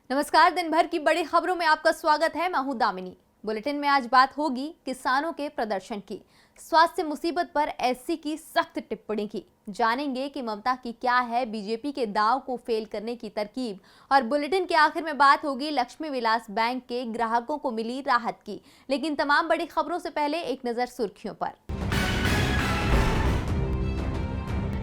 नमस्कार। दिन भर की बड़ी खबरों में आपका स्वागत है। मैं हूं दामिनी। बुलेटिन में आज बात होगी किसानों के प्रदर्शन की, स्वास्थ्य मुसीबत पर एससी की सख्त टिप्पणी की, जानेंगे कि ममता की क्या है बीजेपी के दांव को फेल करने की तरकीब, और बुलेटिन के आखिर में बात होगी लक्ष्मी विलास बैंक के ग्राहकों को मिली राहत की। लेकिन तमाम बड़ी खबरों से पहले एक नजर सुर्खियों पर।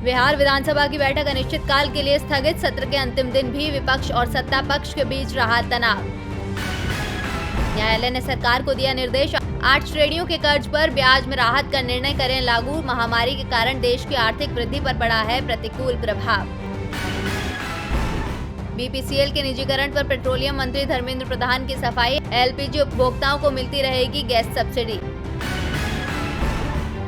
बिहार विधानसभा की बैठक अनिश्चितकाल के लिए स्थगित। सत्र के अंतिम दिन भी विपक्ष और सत्ता पक्ष के बीच रहा तनाव। न्यायालय ने सरकार को दिया निर्देश, 8 श्रेणियों के कर्ज पर ब्याज में राहत का निर्णय करें लागू। महामारी के कारण देश की आर्थिक वृद्धि पर पड़ा है प्रतिकूल प्रभाव। बीपीसीएल के निजीकरण पर पेट्रोलियम मंत्री धर्मेंद्र प्रधान की सफाई, एलपीजी उपभोक्ताओं को मिलती रहेगी गैस सब्सिडी।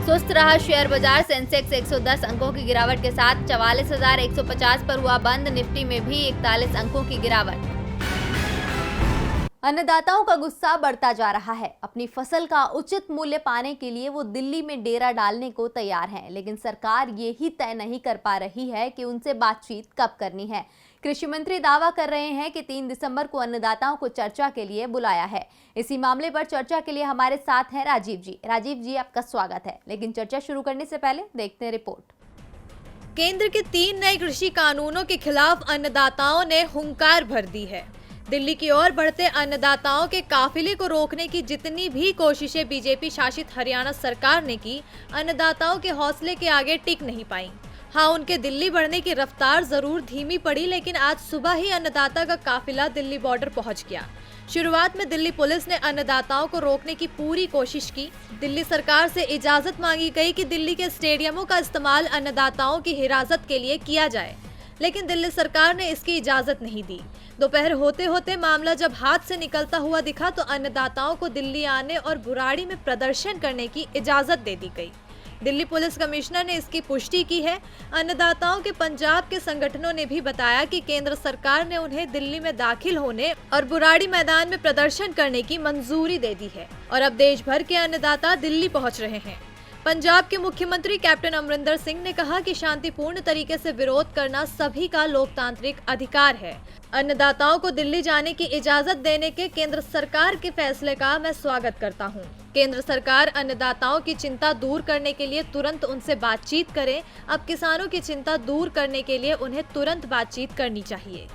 सुस्त रहा शेयर बाजार, सेंसेक्स 110 अंकों की गिरावट के साथ 44,150 पर हुआ बंद। निफ्टी में भी 41 अंकों की गिरावट। अन्नदाताओं का गुस्सा बढ़ता जा रहा है। अपनी फसल का उचित मूल्य पाने के लिए वो दिल्ली में डेरा डालने को तैयार हैं, लेकिन सरकार ये ही तय नहीं कर पा रही है कि उनसे बातचीत कब करनी है। कृषि मंत्री दावा कर रहे हैं कि 3 दिसंबर को अन्नदाताओं को चर्चा के लिए बुलाया है। इसी मामले पर चर्चा के लिए हमारे साथ हैं राजीव जी। राजीव जी, आपका स्वागत है। लेकिन चर्चा शुरू करने से पहले देखते हैं रिपोर्ट। केंद्र के 3 नए कृषि कानूनों के खिलाफ अन्नदाताओं ने हुंकार भर दी है। दिल्ली की ओर बढ़ते अन्नदाताओं के काफिले को रोकने की जितनी भी कोशिशें बीजेपी शासित हरियाणा सरकार ने की, अन्नदाताओं के हौसले के आगे टिक नहीं पाई। हाँ, उनके दिल्ली बढ़ने की रफ्तार जरूर धीमी पड़ी, लेकिन आज सुबह ही अन्नदाता का काफिला दिल्ली बॉर्डर पहुंच गया। शुरुआत में दिल्ली पुलिस ने अन्नदाताओं को रोकने की पूरी कोशिश की। दिल्ली सरकार से इजाजत मांगी गई कि दिल्ली के स्टेडियमों का इस्तेमाल अन्नदाताओं की हिरासत के लिए किया जाए, लेकिन दिल्ली सरकार ने इसकी इजाजत नहीं दी। दोपहर होते होते मामला जब हाथ से निकलता हुआ दिखा तो अन्नदाताओं को दिल्ली आने और बुराड़ी में प्रदर्शन करने की इजाजत दे दी गई। दिल्ली पुलिस कमिश्नर ने इसकी पुष्टि की है। अन्नदाताओं के पंजाब के संगठनों ने भी बताया कि केंद्र सरकार ने उन्हें दिल्ली में दाखिल होने और बुराड़ी मैदान में प्रदर्शन करने की मंजूरी दे दी है और अब देश भर के अन्नदाता दिल्ली पहुंच रहे हैं। पंजाब के मुख्यमंत्री कैप्टन अमरिंदर सिंह ने कहा कि शांतिपूर्ण तरीके से विरोध करना सभी का लोकतांत्रिक अधिकार है। अन्नदाताओं को दिल्ली जाने की इजाजत देने के केंद्र सरकार के फैसले का मैं स्वागत करता हूं। केंद्र सरकार अन्नदाताओं की चिंता दूर करने के लिए तुरंत उनसे बातचीत करे। अब किसानों की चिंता दूर करने के लिए उन्हें तुरंत बातचीत करनी चाहिए।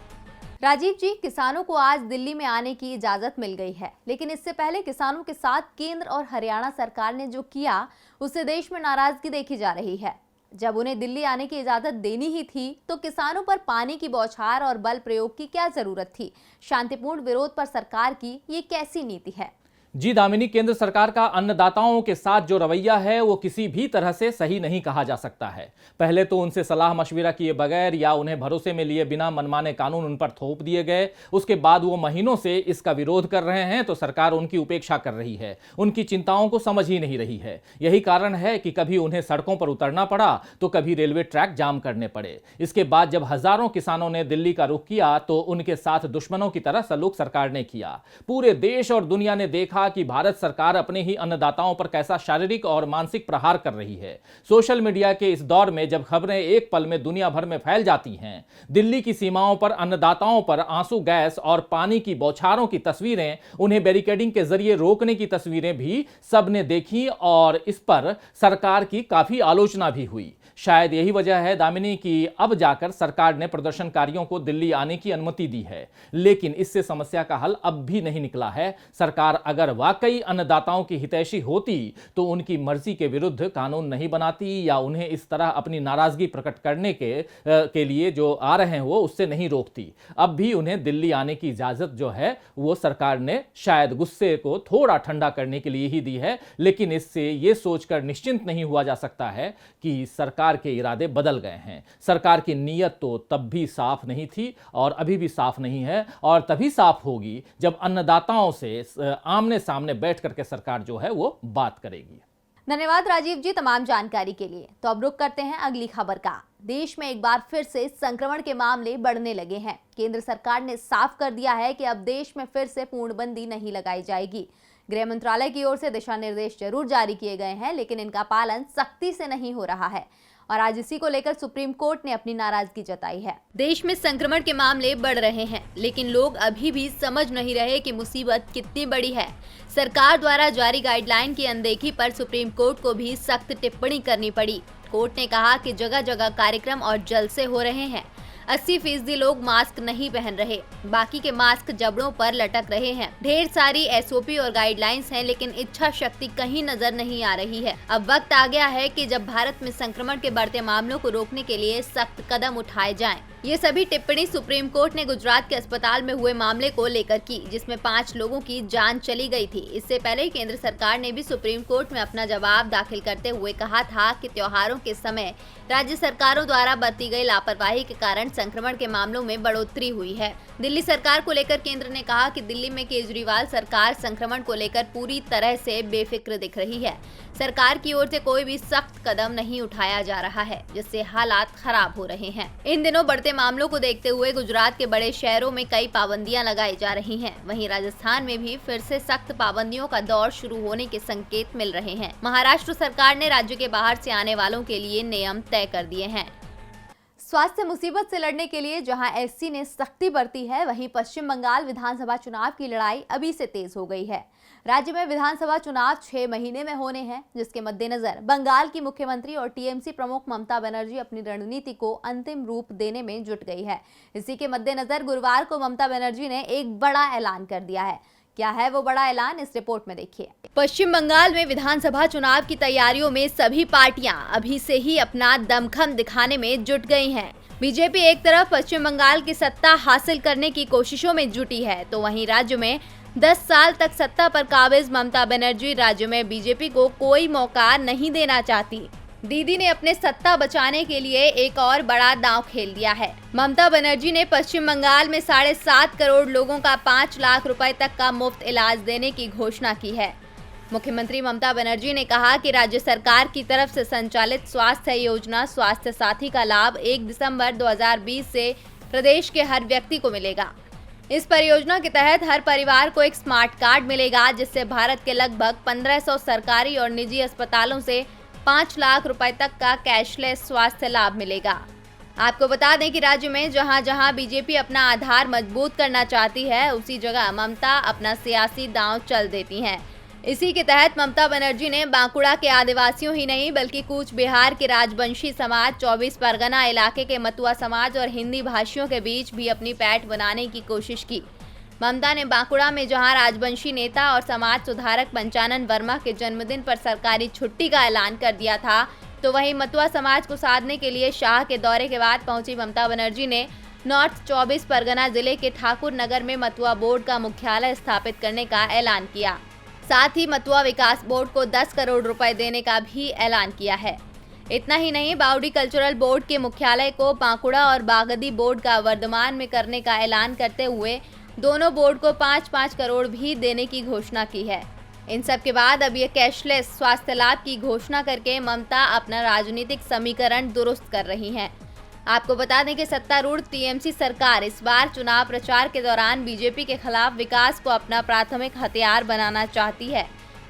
राजीव जी, किसानों को आज दिल्ली में आने की इजाजत मिल गई है, लेकिन इससे पहले किसानों के साथ केंद्र और हरियाणा सरकार ने जो किया उससे देश में नाराजगी देखी जा रही है। जब उन्हें दिल्ली आने की इजाजत देनी ही थी तो किसानों पर पानी की बौछार और बल प्रयोग की क्या जरूरत थी? शांतिपूर्ण विरोध पर सरकार की ये कैसी नीति है? जी दामिनी, केंद्र सरकार का अन्नदाताओं के साथ जो रवैया है वो किसी भी तरह से सही नहीं कहा जा सकता है। पहले तो उनसे सलाह मशविरा किए बगैर या उन्हें भरोसे में लिए बिना मनमाने कानून उन पर थोप दिए गए। उसके बाद वो महीनों से इसका विरोध कर रहे हैं तो सरकार उनकी उपेक्षा कर रही है, उनकी चिंताओं को समझ ही नहीं रही है। यही कारण है कि कभी उन्हें सड़कों पर उतरना पड़ा तो कभी रेलवे ट्रैक जाम करने पड़े। इसके बाद जब हजारों किसानों ने दिल्ली का रुख किया तो उनके साथ दुश्मनों की तरह सलूक सरकार ने किया। पूरे देश और दुनिया ने देखा कि भारत सरकार अपने ही अन्नदाताओं पर कैसा शारीरिक और मानसिक प्रहार कर रही है। सोशल मीडिया के इस दौर में जब खबरें एक पल में दुनिया भर में फैल जाती हैं, दिल्ली की सीमाओं पर अन्नदाताओं पर आंसू गैस और पानी की बौछारों की तस्वीरें, उन्हें बैरिकेडिंग के जरिए रोकने की तस्वीरें भी सबने देखी और इस पर सरकार की काफी आलोचना भी हुई। शायद यही वजह है दामिनी कि अब जाकर सरकार ने प्रदर्शनकारियों को दिल्ली आने की अनुमति दी है, लेकिन इससे समस्या का हल अब भी नहीं निकला है। सरकार अगर वाकई अन्नदाताओं की हितैषी होती तो उनकी मर्जी के विरुद्ध कानून नहीं बनाती या उन्हें इस तरह अपनी नाराजगी प्रकट करने के लिए जो आ रहे हैं वो उससे नहीं रोकती। अब भी उन्हें दिल्ली आने की इजाजत जो है वो सरकार ने शायद गुस्से को थोड़ा ठंडा करने के लिए ही दी है, लेकिन इससे ये सोचकर निश्चिंत नहीं हुआ जा सकता है कि सरकार के इरादे बदल गए हैं। सरकार की नीयत तो तब भी साफ नहीं थी और अभी भी साफ नहीं है, और तभी साफ होगी जब अन्नदाताओं से आमने सामने बैठ करके सरकार जो है वो बात करेगी। धन्यवाद राजीव जी तमाम जानकारी के लिए। तो अब रुक करते हैं अगली खबर का। देश में एक बार फिर से संक्रमण के मामले बढ़ने लगे हैं। केंद्र सरकार ने साफ कर दिया है कि अब देश में फिर से पूर्णबंदी नहीं लगाई जाएगी। गृह मंत्रालय की ओर से दिशा निर्देश जरूर जारी किए गए हैं, लेकिन इनका पालन सख्ती से नहीं हो रहा है और आज इसी को लेकर सुप्रीम कोर्ट ने अपनी नाराजगी जताई है। देश में संक्रमण के मामले बढ़ रहे हैं, लेकिन लोग अभी भी समझ नहीं रहे कि मुसीबत कितनी बड़ी है। सरकार द्वारा जारी गाइडलाइन की अनदेखी पर सुप्रीम कोर्ट को भी सख्त टिप्पणी करनी पड़ी। कोर्ट ने कहा कि जगह जगह कार्यक्रम और जलसे हो रहे हैं। 80% लोग मास्क नहीं पहन रहे, बाकी के मास्क जबड़ों पर लटक रहे हैं। ढेर सारी SOP और गाइडलाइंस हैं, लेकिन इच्छा शक्ति कहीं नजर नहीं आ रही है। अब वक्त आ गया है कि जब भारत में संक्रमण के बढ़ते मामलों को रोकने के लिए सख्त कदम उठाए जाएं। ये सभी टिप्पणी सुप्रीम कोर्ट ने गुजरात के अस्पताल में हुए मामले को लेकर की, जिसमें 5 लोगों की जान चली गई थी। इससे पहले केंद्र सरकार ने भी सुप्रीम कोर्ट में अपना जवाब दाखिल करते हुए कहा था कि त्योहारों के समय राज्य सरकारों द्वारा बरती गई लापरवाही के कारण संक्रमण के मामलों में बढ़ोतरी हुई है। दिल्ली सरकार को लेकर केंद्र ने कहा कि दिल्ली में केजरीवाल सरकार संक्रमण को लेकर पूरी तरह से बेफिक्र दिख रही है। सरकार की ओर से कोई भी सख्त कदम नहीं उठाया जा रहा है, जिससे हालात खराब हो रहे हैं। इन दिनों बढ़ते मामलों को देखते हुए गुजरात के बड़े शहरों में कई पाबंदियां लगाई जा रही हैं। वहीं राजस्थान में भी फिर से सख्त पाबंदियों का दौर शुरू होने के संकेत मिल रहे हैं। महाराष्ट्र सरकार ने राज्य के बाहर से आने वालों के लिए नियम तय कर दिए हैं। स्वास्थ्य मुसीबत से लड़ने के लिए जहां SC ने सख्ती बरती है, वहीं पश्चिम बंगाल विधानसभा चुनाव की लड़ाई अभी से तेज हो गई है। राज्य में विधानसभा चुनाव 6 महीने में होने हैं, जिसके मद्देनजर बंगाल की मुख्यमंत्री और TMC प्रमुख ममता बनर्जी अपनी रणनीति को अंतिम रूप देने में जुट गई है। इसी के मद्देनजर गुरुवार को ममता बनर्जी ने एक बड़ा ऐलान कर दिया है। क्या है वो बड़ा ऐलान, इस रिपोर्ट में देखिए। पश्चिम बंगाल में विधानसभा चुनाव की तैयारियों में सभी पार्टियां अभी से ही अपना दमखम दिखाने में जुट गई हैं। बीजेपी एक तरफ पश्चिम बंगाल की सत्ता हासिल करने की कोशिशों में जुटी है, तो वहीं राज्य में 10 साल तक सत्ता पर काबिज ममता बनर्जी राज्य में बीजेपी को कोई मौका नहीं देना चाहती। दीदी ने अपने सत्ता बचाने के लिए एक और बड़ा दांव खेल दिया है। ममता बनर्जी ने पश्चिम बंगाल में 7.5 करोड़ लोगों का 5 लाख रुपए तक का मुफ्त इलाज देने की घोषणा की है। मुख्यमंत्री ममता बनर्जी ने कहा कि राज्य सरकार की तरफ से संचालित स्वास्थ्य योजना स्वास्थ्य साथी का लाभ 1 दिसंबर 2020 से प्रदेश के हर व्यक्ति को मिलेगा। इस परियोजना के तहत हर परिवार को एक स्मार्ट कार्ड मिलेगा, जिससे भारत के लगभग 1500 सरकारी और निजी अस्पतालों से 5 लाख रुपए तक का कैशलेस स्वास्थ्य लाभ मिलेगा। आपको बता दें कि राज्य में जहां जहां बीजेपी अपना आधार मजबूत करना चाहती है, उसी जगह ममता अपना सियासी दांव चल देती हैं। इसी के तहत ममता बनर्जी ने बांकुड़ा के आदिवासियों ही नहीं बल्कि कूच बिहार के राजवंशी समाज, 24 परगना इलाके के मतुआ समाज और हिंदी भाषियों के बीच भी अपनी पैठ बनाने की कोशिश की। ममता ने बांकुड़ा में जहां राजवंशी नेता और समाज सुधारक पंचानन वर्मा के जन्मदिन पर सरकारी छुट्टी का ऐलान कर दिया था, तो वहीं मतुआ समाज को साधने के लिए शाह के दौरे के बाद पहुंची ममता बनर्जी ने नॉर्थ 24 परगना जिले के ठाकुर नगर में मतुआ बोर्ड का मुख्यालय स्थापित करने का ऐलान किया। साथ ही मतुआ विकास बोर्ड को 10 करोड़ रुपए देने का भी ऐलान किया है। इतना ही नहीं, बाउडी कल्चरल बोर्ड के मुख्यालय को बांकुड़ा और बागदी बोर्ड का वर्धमान में करने का ऐलान करते हुए दोनों बोर्ड को 5-5 करोड़ भी देने की घोषणा की है। इन सब के बाद अब ये कैशलेस स्वास्थ्य लाभ की घोषणा करके ममता अपना राजनीतिक समीकरण दुरुस्त कर रही हैं। आपको बता दें कि सत्तारूढ़ TMC सरकार इस बार चुनाव प्रचार के दौरान बीजेपी के खिलाफ विकास को अपना प्राथमिक हथियार बनाना चाहती है,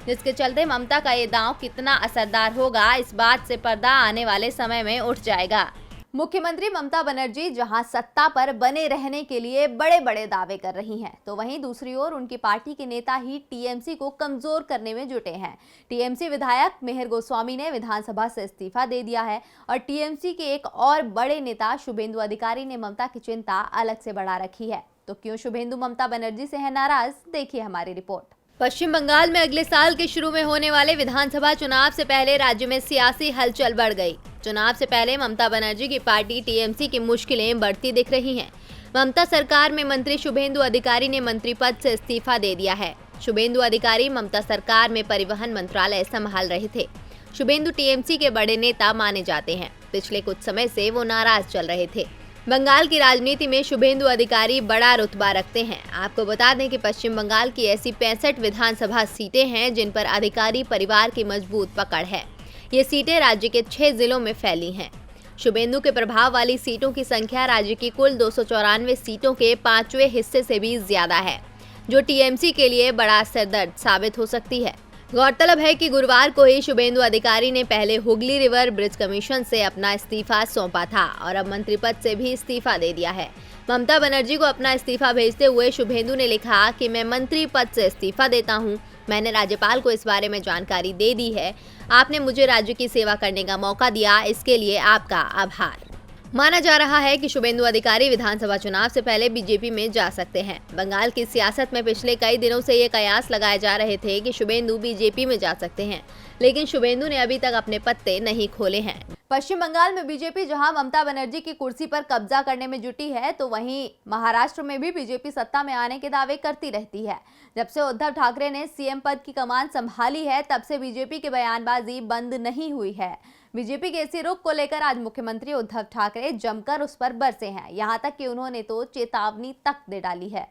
जिसके चलते ममता का ये दांव कितना असरदार होगा, इस बात से पर्दा आने वाले समय में उठ जाएगा। मुख्यमंत्री ममता बनर्जी जहां सत्ता पर बने रहने के लिए बड़े बड़े दावे कर रही हैं, तो वहीं दूसरी ओर उनकी पार्टी के नेता ही TMC को कमजोर करने में जुटे हैं। TMC विधायक मिहिर गोस्वामी ने विधानसभा से इस्तीफा दे दिया है और TMC के एक और बड़े नेता शुभेंदु अधिकारी ने ममता की चिंता अलग से बढ़ा रखी है। तो क्यों शुभेंदु ममता बनर्जी से है नाराज, देखिए हमारी रिपोर्ट। पश्चिम बंगाल में अगले साल के शुरू में होने वाले विधानसभा चुनाव से पहले राज्य में सियासी हलचल बढ़ गई। चुनाव से पहले ममता बनर्जी की पार्टी TMC की मुश्किलें बढ़ती दिख रही हैं। ममता सरकार में मंत्री शुभेंदु अधिकारी ने मंत्री पद से इस्तीफा दे दिया है। शुभेंदु अधिकारी ममता सरकार में परिवहन मंत्रालय संभाल रहे थे। शुभेंदु TMC के बड़े नेता माने जाते हैं। पिछले कुछ समय से वो नाराज चल रहे थे। बंगाल की राजनीति में शुभेंदु अधिकारी बड़ा रुतबा रखते हैं। आपको बता दें कि पश्चिम बंगाल की ऐसी 65 विधानसभा सीटें हैं जिन पर अधिकारी परिवार की मजबूत पकड़ है। ये सीटें राज्य के 6 जिलों में फैली हैं। शुभेंदु के प्रभाव वाली सीटों की संख्या राज्य की कुल 294 सीटों के 5वें हिस्से से भी ज्यादा है, जो TMC के लिए बड़ा सिरदर्द साबित हो सकती है। गौरतलब है कि गुरुवार को ही शुभेंदु अधिकारी ने पहले हुगली रिवर ब्रिज कमीशन से अपना इस्तीफा सौंपा था और अब मंत्री पद से भी इस्तीफा दे दिया है। ममता बनर्जी को अपना इस्तीफा भेजते हुए शुभेंदु ने लिखा कि मैं मंत्री पद से इस्तीफा देता हूं। मैंने राज्यपाल को इस बारे में जानकारी दे दी है। आपने मुझे राज्य की सेवा करने का मौका दिया, इसके लिए आपका आभार। माना जा रहा है कि शुभेंदु अधिकारी विधानसभा चुनाव से पहले बीजेपी में जा सकते हैं। बंगाल की सियासत में पिछले कई दिनों से ये कयास लगाए जा रहे थे कि शुभेंदु बीजेपी में जा सकते हैं, लेकिन शुभेंदु ने अभी तक अपने पत्ते नहीं खोले हैं। पश्चिम बंगाल में बीजेपी जहां ममता बनर्जी की कुर्सी पर कब्जा करने में जुटी है, तो वहीं महाराष्ट्र में भी बीजेपी सत्ता में आने के दावे करती रहती है। जब से उद्धव ठाकरे ने सीएम पद की कमान संभाली है, तब से बीजेपी की बयानबाजी बंद नहीं हुई है। बीजेपी के इसी रुख को लेकर आज मुख्यमंत्री उद्धव ठाकरे जमकर उस पर बरसे हैं। यहां तक कि उन्होंने तो चेतावनी तक दे डाली है।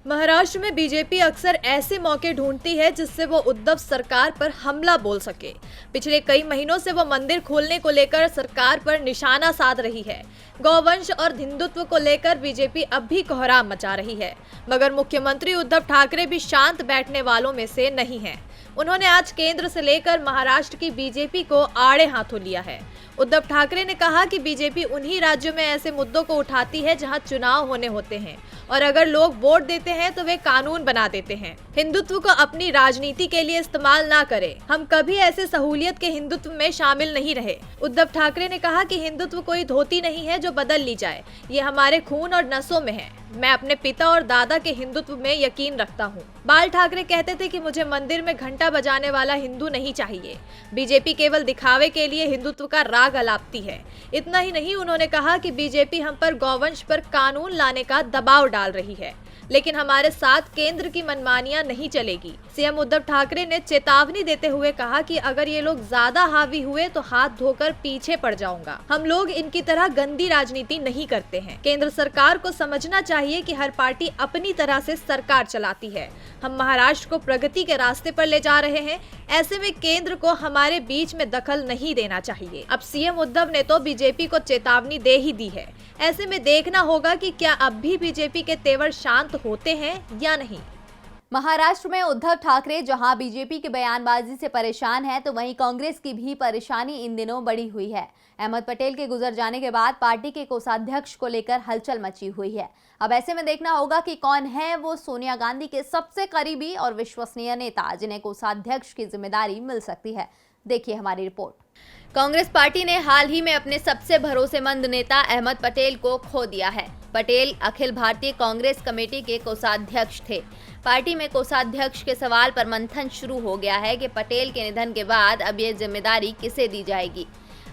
महाराष्ट्र में बीजेपी अक्सर ऐसे मौके ढूंढती है जिससे वो उद्धव सरकार पर हमला बोल सके। पिछले कई महीनों से वो मंदिर खोलने को लेकर सरकार पर निशाना साध रही है। गौवंश और हिंदुत्व को लेकर बीजेपी अब भी कोहराम मचा रही है, मगर मुख्यमंत्री उद्धव ठाकरे भी शांत बैठने वालों में से नहीं हैं। उन्होंने आज केंद्र से लेकर महाराष्ट्र की बीजेपी को आड़े हाथों लिया है। उद्धव ठाकरे ने कहा कि बीजेपी उन्हीं राज्यों में ऐसे मुद्दों को उठाती है जहां चुनाव होने होते हैं, और अगर लोग वोट देते हैं तो वे कानून बना देते हैं। हिंदुत्व को अपनी राजनीति के लिए इस्तेमाल ना करें। हम कभी ऐसे सहूलियत के हिंदुत्व में शामिल नहीं रहे। उद्धव ठाकरे ने कहा कि हिंदुत्व कोई धोती नहीं है जो बदल ली जाए, ये हमारे खून और नसों में है। मैं अपने पिता और दादा के हिंदुत्व में यकीन रखता हूँ। बाल ठाकरे कहते थे कि मुझे मंदिर में घंटा बजाने वाला हिंदू नहीं चाहिए। बीजेपी केवल दिखावे के लिए हिंदुत्व का राग अलापती है। इतना ही नहीं, उन्होंने कहा कि बीजेपी हम पर गौवंश पर कानून लाने का दबाव डाल रही है, लेकिन हमारे साथ केंद्र की मनमानियां नहीं चलेगी। सीएम उद्धव ठाकरे ने चेतावनी देते हुए कहा कि अगर ये लोग ज्यादा हावी हुए तो हाथ धोकर पीछे पड़ जाऊंगा। हम लोग इनकी तरह गंदी राजनीति नहीं करते हैं। केंद्र सरकार को समझना चाहिए कि हर पार्टी अपनी तरह से सरकार चलाती है। हम महाराष्ट्र को प्रगति के रास्ते पर ले जा रहे हैं, ऐसे में केंद्र को हमारे बीच में दखल नहीं देना चाहिए। अब सीएम उद्धव ने तो बीजेपी को चेतावनी दे ही दी है। ऐसे में देखना होगा कि क्या अब भी बीजेपी के तेवर शांत होते हैं या नहीं। महाराष्ट्र में उद्धव ठाकरे जहां बीजेपी की बयानबाजी से परेशान हैं, तो वहीं कांग्रेस की भी परेशानी इन दिनों बढ़ी हुई है। अहमद पटेल के गुजर जाने के बाद पार्टी के कोषाध्यक्ष को लेकर हलचल मची हुई है। अब ऐसे में देखना होगा कि कौन है वो सोनिया गांधी के सबसे करीबी और विश्वसनीय नेता जिन्हें कोषाध्यक्ष की जिम्मेदारी मिल सकती है। देखिए हमारी रिपोर्ट। कांग्रेस पार्टी ने हाल ही में अपने सबसे भरोसेमंद नेता अहमद पटेल को खो दिया है। पटेल अखिल भारतीय कांग्रेस कमेटी के कोषाध्यक्ष थे। पार्टी में कोषाध्यक्ष के सवाल पर मंथन शुरू हो गया है कि पटेल के निधन के बाद अब ये जिम्मेदारी किसे दी जाएगी।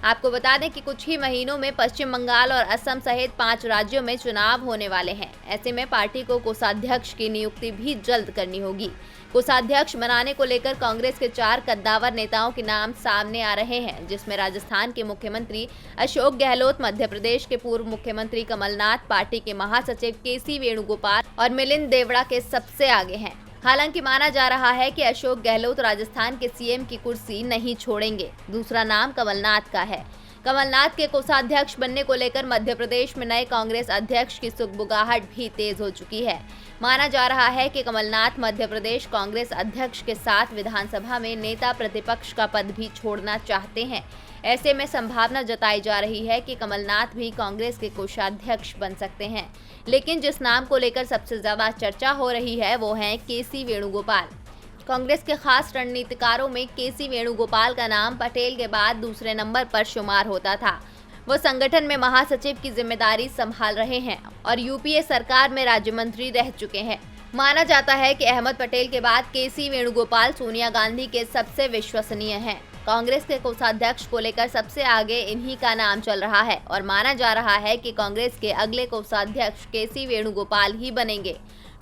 आपको बता दें कि कुछ ही महीनों में पश्चिम बंगाल और असम सहित 5 राज्यों में चुनाव होने वाले हैं। ऐसे में पार्टी को कोषाध्यक्ष की नियुक्ति भी जल्द करनी होगी। कोषाध्यक्ष बनाने को लेकर कांग्रेस के 4 कद्दावर नेताओं के नाम सामने आ रहे हैं, जिसमें राजस्थान के मुख्यमंत्री अशोक गहलोत, मध्य प्रदेश के पूर्व मुख्यमंत्री कमलनाथ, पार्टी के महासचिव केसी वेणुगोपाल और मिलिंद देवड़ा के सबसे आगे हैं। हालांकि माना जा रहा है कि अशोक गहलोत राजस्थान के सीएम की कुर्सी नहीं छोड़ेंगे। दूसरा नाम कमलनाथ का है। कमलनाथ के कोषाध्यक्ष बनने को लेकर मध्य प्रदेश में नए कांग्रेस अध्यक्ष की सुगबुगाहट भी तेज हो चुकी है। माना जा रहा है कि कमलनाथ मध्य प्रदेश कांग्रेस अध्यक्ष के साथ विधानसभा में नेता प्रतिपक्ष का पद भी छोड़ना चाहते हैं। ऐसे में संभावना जताई जा रही है कि कमलनाथ भी कांग्रेस के कोषाध्यक्ष बन सकते हैं। लेकिन जिस नाम को लेकर सबसे ज्यादा चर्चा हो रही है वो है केसी वेणुगोपाल। कांग्रेस के खास रणनीतिकारों में केसी वेणुगोपाल का नाम पटेल के बाद दूसरे नंबर पर शुमार होता था। वो संगठन में महासचिव की जिम्मेदारी संभाल रहे हैं और यूपीए सरकार में राज्य मंत्री रह चुके हैं। माना जाता है कि अहमद पटेल के बाद केसी वेणुगोपाल सोनिया गांधी के सबसे विश्वसनीय हैं। कांग्रेस के कोषाध्यक्ष को लेकर सबसे आगे इन्हीं का नाम चल रहा है और माना जा रहा है कि कांग्रेस के अगले कोषाध्यक्ष केसी वेणुगोपाल ही बनेंगे।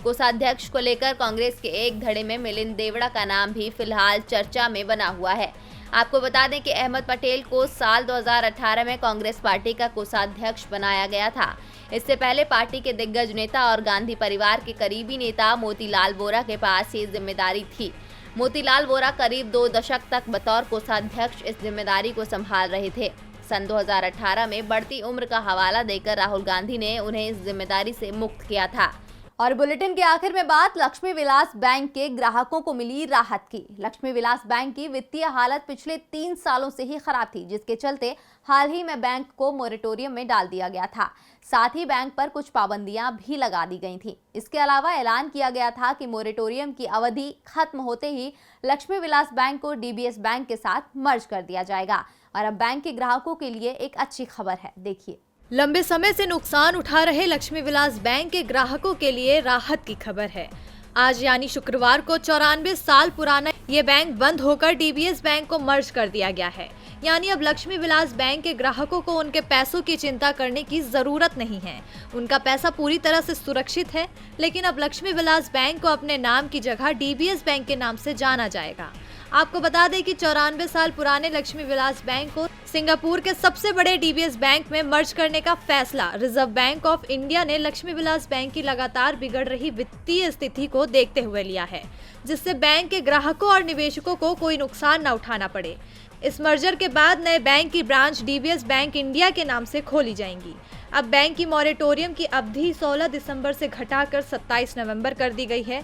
कोषाध्यक्ष को लेकर कांग्रेस के एक धड़े में मिलिंद देवड़ा का नाम भी फिलहाल चर्चा में बना हुआ है। आपको बता दें कि अहमद पटेल को साल 2018 में कांग्रेस पार्टी का कोषाध्यक्ष बनाया गया था। इससे पहले पार्टी के दिग्गज नेता और गांधी परिवार के करीबी नेता मोतीलाल वोरा के पास ये जिम्मेदारी थी। मोतीलाल वोरा करीब 2 दशक तक बतौर कोषाध्यक्ष इस जिम्मेदारी को संभाल रहे थे। सन 2018 में बढ़ती उम्र का हवाला देकर राहुल गांधी ने उन्हें इस जिम्मेदारी से मुक्त किया था। और बुलेटिन के आखिर में बात लक्ष्मी विलास बैंक के ग्राहकों को मिली राहत की। लक्ष्मी विलास बैंक की वित्तीय हालत पिछले 3 सालों से ही खराब थी, जिसके चलते हाल ही में बैंक को मोरेटोरियम में डाल दिया गया था। साथ ही बैंक पर कुछ पाबंदियां भी लगा दी गई थी। इसके अलावा ऐलान किया गया था कि मोरेटोरियम की अवधि खत्म होते ही लक्ष्मी विलास बैंक को डीबीएस बैंक के साथ मर्ज कर दिया जाएगा। और अब बैंक के ग्राहकों के लिए एक अच्छी खबर है, देखिए। लंबे समय से नुकसान उठा रहे लक्ष्मी विलास बैंक के ग्राहकों के लिए राहत की खबर है। आज यानी शुक्रवार को 94 साल पुराना ये बैंक बंद होकर डीबीएस बैंक को मर्ज कर दिया गया है। यानी अब लक्ष्मी विलास बैंक के ग्राहकों को उनके पैसों की चिंता करने की जरूरत नहीं है। उनका पैसा पूरी तरह से सुरक्षित है। लेकिन अब लक्ष्मी विलास बैंक को अपने नाम की जगह डीबीएस बैंक के नाम से जाना जाएगा। आपको बता दें कि 94 साल पुराने लक्ष्मी विलास बैंक को सिंगापुर के सबसे बड़े डीबीएस बैंक में मर्ज करने का फैसला रिजर्व बैंक ऑफ इंडिया ने लक्ष्मी विलास बैंक की लगातार बिगड़ रही वित्तीय स्थिति को देखते हुए लिया है, जिससे बैंक के ग्राहकों और निवेशकों को कोई नुकसान न उठाना पड़े। इस मर्जर के बाद नए बैंक की ब्रांच डीबीएस बैंक इंडिया के नाम से खोली जाएंगी। अब बैंक की मॉरेटोरियम की अवधि 16 दिसंबर से घटाकर 27 नवंबर कर दी गई है।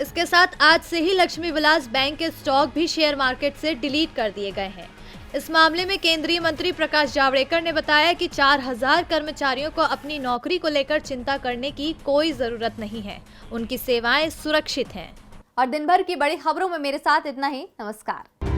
इसके साथ आज से ही लक्ष्मी विलास बैंक के स्टॉक भी शेयर मार्केट से डिलीट कर दिए गए हैं। इस मामले में केंद्रीय मंत्री प्रकाश जावड़ेकर ने बताया कि 4000 कर्मचारियों को अपनी नौकरी को लेकर चिंता करने की कोई जरूरत नहीं है। उनकी सेवाएं सुरक्षित हैं। और दिन भर की बड़ी खबरों में मेरे साथ इतना ही। नमस्कार।